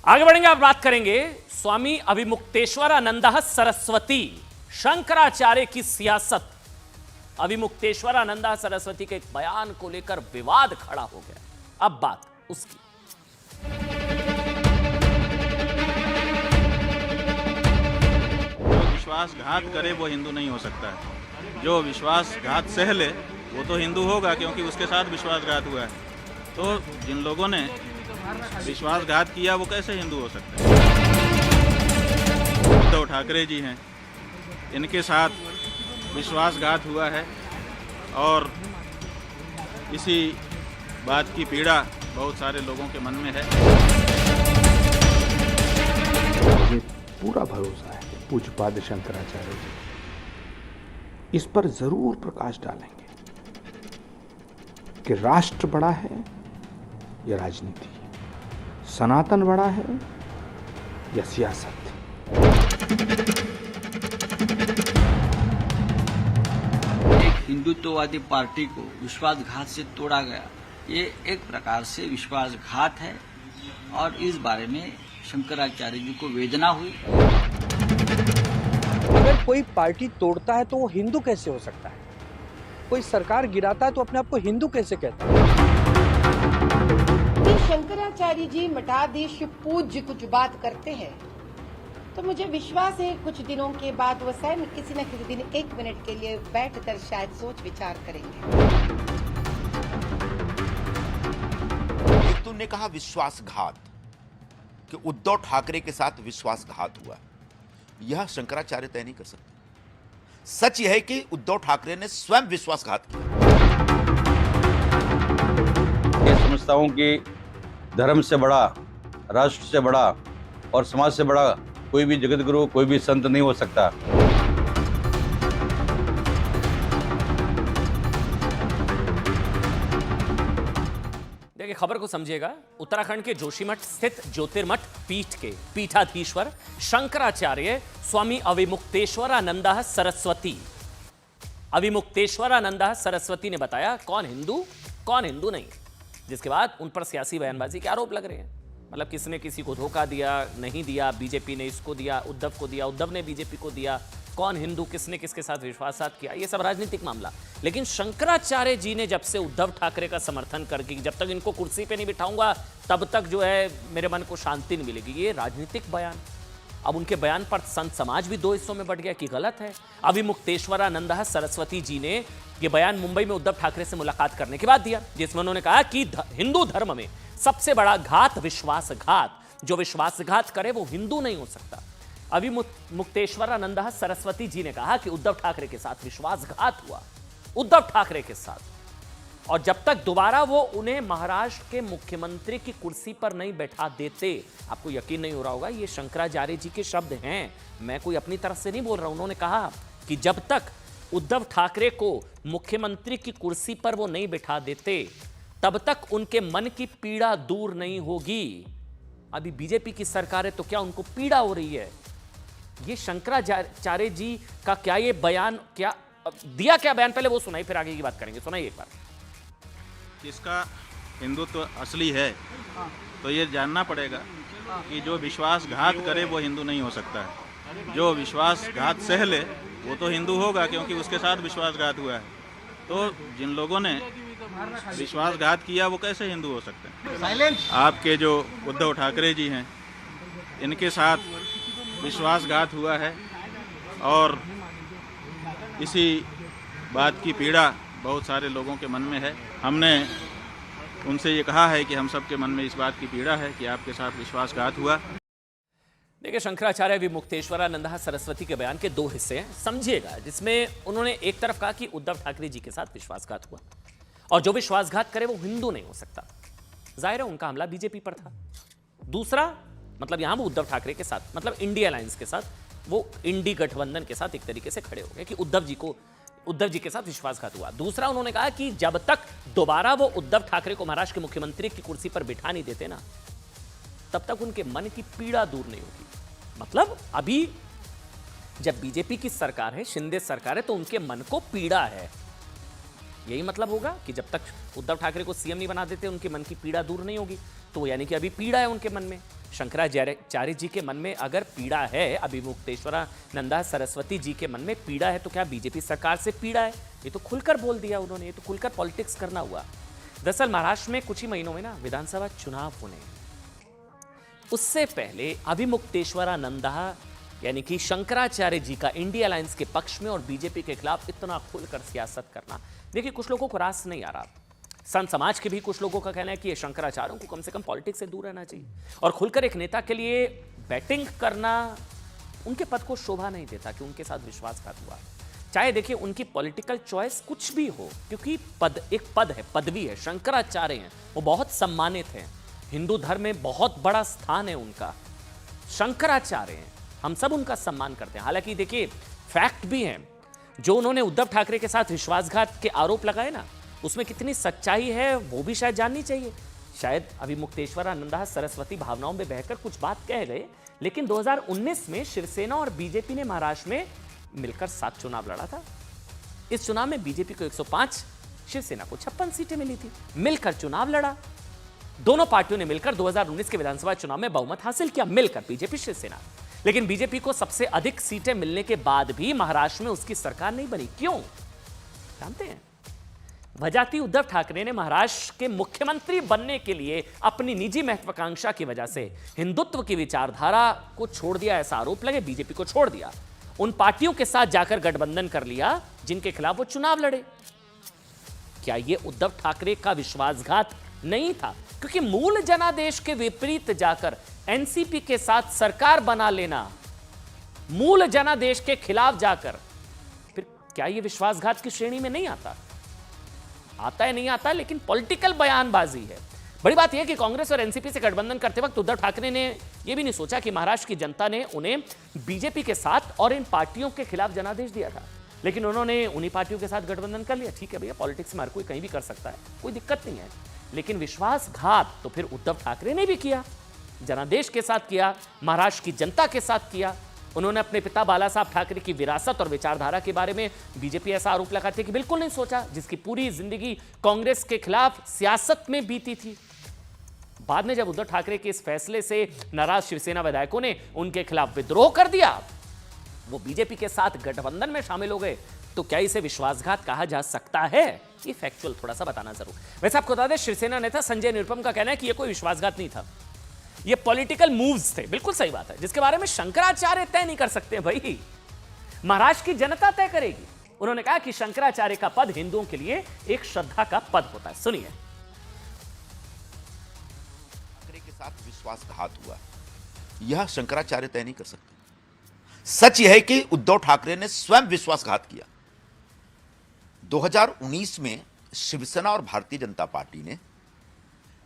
आगे बढ़ेंगे, आप बात करेंगे स्वामी अविमुक्तेश्वरानंद सरस्वती शंकराचार्य की सियासत। अविमुक्तेश्वरानंद सरस्वती के एक बयान को लेकर विवाद खड़ा हो गया। अब बात उसकी। जो विश्वासघात करे वो हिंदू नहीं हो सकता है। जो विश्वासघात सह ले वो तो हिंदू होगा, क्योंकि उसके साथ विश्वासघात हुआ है। तो जिन लोगों ने विश्वासघात किया वो कैसे हिंदू हो सकते हैं? उद्धव ठाकरे जी हैं, इनके साथ विश्वासघात हुआ है और इसी बात की पीड़ा बहुत सारे लोगों के मन में है। मुझे पूरा भरोसा है कि पूज्यपाद शंकराचार्य जी इस पर जरूर प्रकाश डालेंगे कि राष्ट्र बड़ा है या राजनीति, सनातन बड़ा है या सियासत। एक हिंदुत्ववादी पार्टी को विश्वासघात से तोड़ा गया, ये एक प्रकार से विश्वासघात है और इस बारे में शंकराचार्य जी को वेदना हुई। अगर कोई पार्टी तोड़ता है तो वो हिंदू कैसे हो सकता है? कोई सरकार गिराता है तो अपने आप को हिंदू कैसे कहता है? शंकराचार्य जी मठाधीश पूज्य कुछ बात करते हैं तो मुझे विश्वास है कुछ दिनों के बाद वो स्वयं किसी न किसी दिन 1 मिनट के लिए बैठकर शायद सोच विचार करेंगे। एक तुमने कहा विश्वासघात, कि उद्धव ठाकरे के साथ विश्वासघात हुआ, यह शंकराचार्य तय नहीं कर सकते। सच यह है कि उद्धव ठाकरे ने स्वयं विश्वासघात किया। ये समझता हूं कि धर्म से बड़ा, राष्ट्र से बड़ा और समाज से बड़ा कोई भी जगत गुरु, कोई भी संत नहीं हो सकता। देखिए, खबर को समझिएगा। उत्तराखंड के जोशीमठ स्थित ज्योतिर्मठ पीठ के पीठाधीश्वर शंकराचार्य स्वामी अविमुक्तेश्वरानंद सरस्वती ने बताया कौन हिंदू कौन हिंदू नहीं, जिसके बाद उन पर सियासी बयानबाजी के आरोप लग रहे हैं। मतलब किसने किसी को धोखा दिया, नहीं दिया, बीजेपी ने इसको दिया, उद्धव को दिया, उद्धव ने बीजेपी को दिया, कौन हिंदू, किसने किसके साथ विश्वासघात किया, ये सब राजनीतिक मामला। लेकिन शंकराचार्य जी ने जब से उद्धव ठाकरे का समर्थन करके जब तक इनको कुर्सी पे नहीं बिठाऊंगा तब तक जो है मेरे मन को शांति नहीं मिलेगी, ये राजनीतिक बयान। अब उनके बयान पर संत समाज भी दो हिस्सों में बढ़ गया कि गलत है। अविमुक्तेश्वरानंद सरस्वती जी ने यह बयान मुंबई में उद्धव ठाकरे से मुलाकात करने के बाद दिया, जिसमें उन्होंने कहा कि हिंदू धर्म में सबसे बड़ा घात विश्वासघात, जो विश्वासघात करे वो हिंदू नहीं हो सकता। अविमुक्तेश्वरानंद सरस्वती जी ने कहा कि उद्धव ठाकरे के साथ विश्वासघात हुआ, उद्धव ठाकरे के साथ, और जब तक दोबारा वो उन्हें महाराष्ट्र के मुख्यमंत्री की कुर्सी पर नहीं बैठा देते, आपको यकीन नहीं हो रहा होगा, ये शंकराचार्य जी के शब्द हैं, मैं कोई अपनी तरफ से नहीं बोल रहा हूं। उन्होंने कहा कि जब तक उद्धव ठाकरे को मुख्यमंत्री की कुर्सी पर वो नहीं बैठा देते तब तक उनके मन की पीड़ा दूर नहीं होगी। अभी बीजेपी की सरकार है तो क्या उनको पीड़ा हो रही है? ये शंकराचार्य जी का क्या ये बयान, क्या दिया, क्या बयान, पहले वो सुनाई फिर आगे की बात करेंगे। सुनाइए एक बार। इसका हिंदुत्व असली है तो ये जानना पड़ेगा कि जो विश्वासघात करे वो हिंदू नहीं हो सकता है। जो विश्वासघात सह ले वो तो हिंदू होगा, क्योंकि उसके साथ विश्वासघात हुआ है। तो जिन लोगों ने विश्वासघात किया वो कैसे हिंदू हो सकते हैं? आपके जो उद्धव ठाकरे जी हैं, इनके साथ विश्वासघात हुआ है और इसी बात की पीड़ा बहुत सारे लोगों के मन में है। हमने उनसे ये कहा है कि हम सबके मन में इस बात की पीड़ा है कि आपके साथ विश्वासघात हुआ। देखिए, शंकराचार्य विमुक्तेश्वरानंद सरस्वती के बयान के दो हिस्से हैं, समझिएगा। जिसमें उन्होंने एक तरफ कहा कि उद्धव ठाकरे जी के साथ विश्वासघात हुआ और जो विश्वासघात करे वो हिंदू नहीं हो सकता। जाहिर है उनका हमला बीजेपी पर था। दूसरा मतलब यहां वो उद्धव ठाकरे के साथ, मतलब इंडिया अलायंस के साथ, वो इंडी गठबंधन के साथ एक तरीके से खड़े हो गए कि उद्धव जी के साथ विश्वासघात हुआ। दूसरा उन्होंने कहा कि जब तक दोबारा वो उद्धव ठाकरे को महाराष्ट्र के मुख्यमंत्री की कुर्सी पर बिठा नहीं देते ना, तब तक उनके मन की पीड़ा दूर नहीं होगी। मतलब अभी जब बीजेपी की सरकार है, शिंदे सरकार है, तो उनके मन को पीड़ा है। यही मतलब होगा कि जब तक उद्धव ठाकरे को सीएम नहीं बना देते उनके मन की पीड़ा दूर नहीं होगी। तो यानी कि अभी पीड़ा है उनके मन में। शंकराचार्य जी के मन में अगर पीड़ा है, अभिमुक्तेश्वरानंदा सरस्वती जी के मन में पीड़ा है, तो क्या बीजेपी सरकार से पीड़ा है? ये तो खुलकर बोल दिया उन्होंने, ये तो खुलकर पॉलिटिक्स करना हुआ। दरअसल महाराष्ट्र में कुछ ही महीनों में ना विधानसभा चुनाव होने, उससे पहले अभिमुक्तेश्वरानंदा यानी कि शंकराचार्य जी का इंडिया अलायंस के पक्ष में और बीजेपी के खिलाफ इतना खुलकर सियासत करना, देखिए कुछ लोगों को रास नहीं आ रहा। संत समाज के भी कुछ लोगों का कहना है कि ये शंकराचार्यों को कम से कम पॉलिटिक्स से दूर रहना चाहिए, और खुलकर एक नेता के लिए बैटिंग करना उनके पद को शोभा नहीं देता कि उनके साथ विश्वासघात हुआ। चाहे देखिए उनकी पॉलिटिकल चॉइस कुछ भी हो, क्योंकि एक पद है, पदवी है, शंकराचार्य हैं, वो बहुत सम्मानित हैं, हिंदू धर्म में बहुत बड़ा स्थान है उनका, शंकराचार्य हैं, हम सब उनका सम्मान करते हैं। हालांकि देखिए फैक्ट भी है, जो उन्होंने उद्धव ठाकरे के साथ विश्वासघात के आरोप लगाए ना, उसमें कितनी सच्चाई है वो भी शायद जाननी चाहिए। शायद अभिमुक्तेश्वरानंदा सरस्वती भावनाओं में बहकर कुछ बात कह गए, लेकिन 2019 में शिवसेना और बीजेपी ने महाराष्ट्र में मिलकर 7 चुनाव लड़ा था। इस चुनाव में बीजेपी को 105, शिवसेना को 56 सीटें मिली थी। मिलकर चुनाव लड़ा, दोनों पार्टियों ने मिलकर 2019 के विधानसभा चुनाव में बहुमत हासिल किया, मिलकर बीजेपी शिवसेना। लेकिन बीजेपी को सबसे अधिक सीटें मिलने के बाद भी महाराष्ट्र में उसकी सरकार नहीं बनी। क्यों जानते हैं? वजह थी उद्धव ठाकरे ने महाराष्ट्र के मुख्यमंत्री बनने के लिए अपनी निजी महत्वाकांक्षा की वजह से हिंदुत्व की विचारधारा को छोड़ दिया, ऐसा आरोप लगे, बीजेपी को छोड़ दिया, उन पार्टियों के साथ जाकर गठबंधन कर लिया जिनके खिलाफ वो चुनाव लड़े। क्या यह उद्धव ठाकरे का विश्वासघात नहीं था? क्योंकि मूल जनादेश के विपरीत जाकर एनसीपी के साथ सरकार बना लेना, मूल जनादेश के खिलाफ जाकर, फिर क्या यह विश्वासघात की श्रेणी में नहीं आता? आता है, नहीं आता, लेकिन पॉलिटिकल बयानबाजी है। बड़ी बात यह कि कांग्रेस और एनसीपी से गठबंधन करते वक्त उद्धव ठाकरे ने यह भी नहीं सोचा कि महाराष्ट्र की जनता ने उन्हें बीजेपी के साथ और इन पार्टियों के खिलाफ जनादेश दिया था, लेकिन उन्होंने उन्हीं पार्टियों के साथ गठबंधन कर लिया। ठीक है भैया, पॉलिटिक्स में हर कोई कहीं भी कर सकता है, कोई दिक्कत नहीं है, लेकिन विश्वासघात तो फिर उद्धव ठाकरे ने भी किया, जनादेश के साथ किया, महाराष्ट्र की जनता के साथ किया। उन्होंने अपने पिता बाला साहब ठाकरे की विरासत और विचारधारा के बारे में बीजेपी ऐसा आरोप लगाती कि बिल्कुल नहीं सोचा, जिसकी पूरी जिंदगी कांग्रेस के खिलाफ सियासत में बीती थी। बाद में जब उद्धव ठाकरे के इस फैसले से नाराज शिवसेना विधायकों ने उनके खिलाफ विद्रोह कर दिया, वो बीजेपी के साथ गठबंधन में शामिल हो गए, तो क्या इसे विश्वासघात कहा जा सकता है? ये फैक्चुअल थोड़ा सा बताना जरूर। वैसे आपको बता दें, शिवसेना नेता संजय निरुपम का कहना है कि यह कोई विश्वासघात नहीं था, ये पॉलिटिकल मूव्स थे। बिल्कुल सही बात है, जिसके बारे में शंकराचार्य तय नहीं कर सकते भाई, महाराष्ट्र की जनता तय करेगी। उन्होंने कहा कि शंकराचार्य का पद हिंदुओं के लिए एक श्रद्धा का पद होता है। सुनिए। ठाकरे के साथ विश्वासघात हुआ, यह शंकराचार्य तय नहीं कर सकते। सच यह है कि उद्धव ठाकरे ने स्वयं विश्वासघात किया। 2019 में शिवसेना और भारतीय जनता पार्टी ने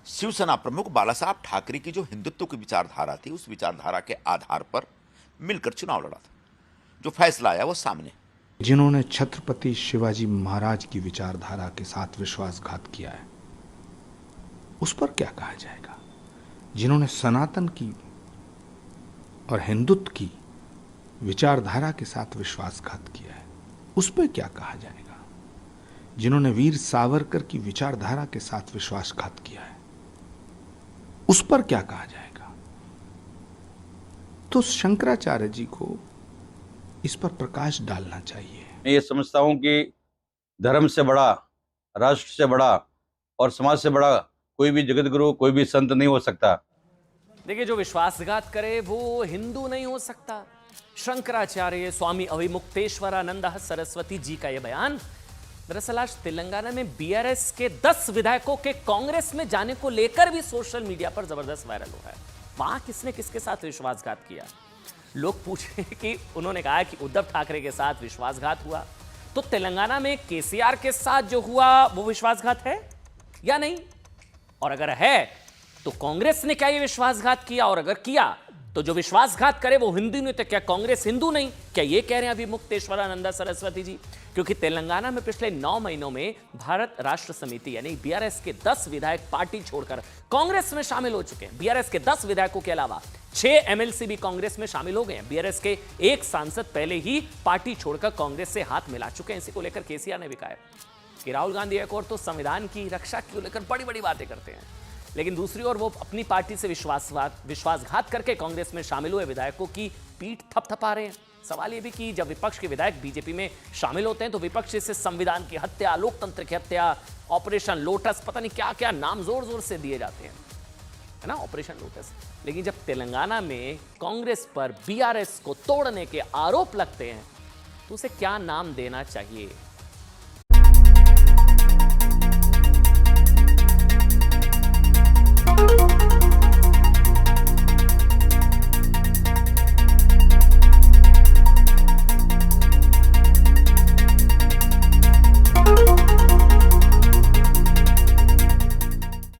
शिवसेना प्रमुख बाला साहब ठाकरे की जो हिंदुत्व की विचारधारा थी, उस विचारधारा के आधार पर मिलकर चुनाव लड़ा था। जो फैसला आया वो सामने। जिन्होंने छत्रपति शिवाजी महाराज की विचारधारा के साथ विश्वासघात किया है, उस पर क्या कहा जाएगा? जिन्होंने सनातन की और हिंदुत्व की विचारधारा के साथ विश्वासघात किया है, उस पर क्या कहा जाएगा? जिन्होंने वीर सावरकर की विचारधारा के साथ विश्वासघात किया है, उस पर क्या कहा जाएगा? तो शंकराचार्य जी को इस पर प्रकाश डालना चाहिए। मैं ये समझता हूं कि धर्म से बड़ा, राष्ट्र से बड़ा और समाज से बड़ा कोई भी जगत गुरु, कोई भी संत नहीं हो सकता। देखिए, जो विश्वासघात करे वो हिंदू नहीं हो सकता। शंकराचार्य स्वामी अभिमुक्तेश्वरानंदा सरस्वती जी का यह बयान दरअसल आज तेलंगाना में बीआरएस के 10 विधायकों के कांग्रेस में जाने को लेकर भी सोशल मीडिया पर जबरदस्त वायरल हुआ है। वहां किसने किसके साथ विश्वासघात किया? लोग पूछे कि उन्होंने कहा कि उद्धव ठाकरे के साथ विश्वासघात हुआ, तो तेलंगाना में केसीआर के साथ जो हुआ वो विश्वासघात है या नहीं? और अगर है तो कांग्रेस ने क्या ये विश्वासघात किया? और अगर किया तो जो विश्वासघात करे वो हिंदू नहीं, तो क्या कांग्रेस हिंदू नहीं? क्या ये कह रहे हैं अभिमुक्तेश्वरानंदा सरस्वती जी? क्योंकि तेलंगाना में पिछले 9 महीनों में भारत राष्ट्र समिति यानी बीआरएस के 10 विधायक पार्टी छोड़कर कांग्रेस में शामिल हो चुके हैं। बीआरएस के 10 विधायकों के अलावा 6 एमएलसी भी कांग्रेस में शामिल हो गए हैं। बीआरएस के एक सांसद पहले ही पार्टी छोड़कर कांग्रेस से हाथ मिला चुके हैं। इसी को लेकर केसीआर ने भी कहा कि राहुल गांधी एक और तो संविधान की रक्षा को लेकर बड़ी बड़ी बातें करते हैं, लेकिन दूसरी ओर वो अपनी पार्टी से विश्वासघात करके कांग्रेस में शामिल हुए विधायकों की पीठ थपथपा रहे हैं। सवाल ये भी कि जब विपक्ष के विधायक बीजेपी में शामिल होते हैं तो विपक्ष इसे संविधान की हत्या, लोकतंत्र की हत्या, ऑपरेशन लोटस, पता नहीं क्या क्या नाम जोर जोर से दिए जाते हैं, है ना, ऑपरेशन लोटस। लेकिन जब तेलंगाना में कांग्रेस पर बीआरएस को तोड़ने के आरोप लगते हैं तो उसे क्या नाम देना चाहिए?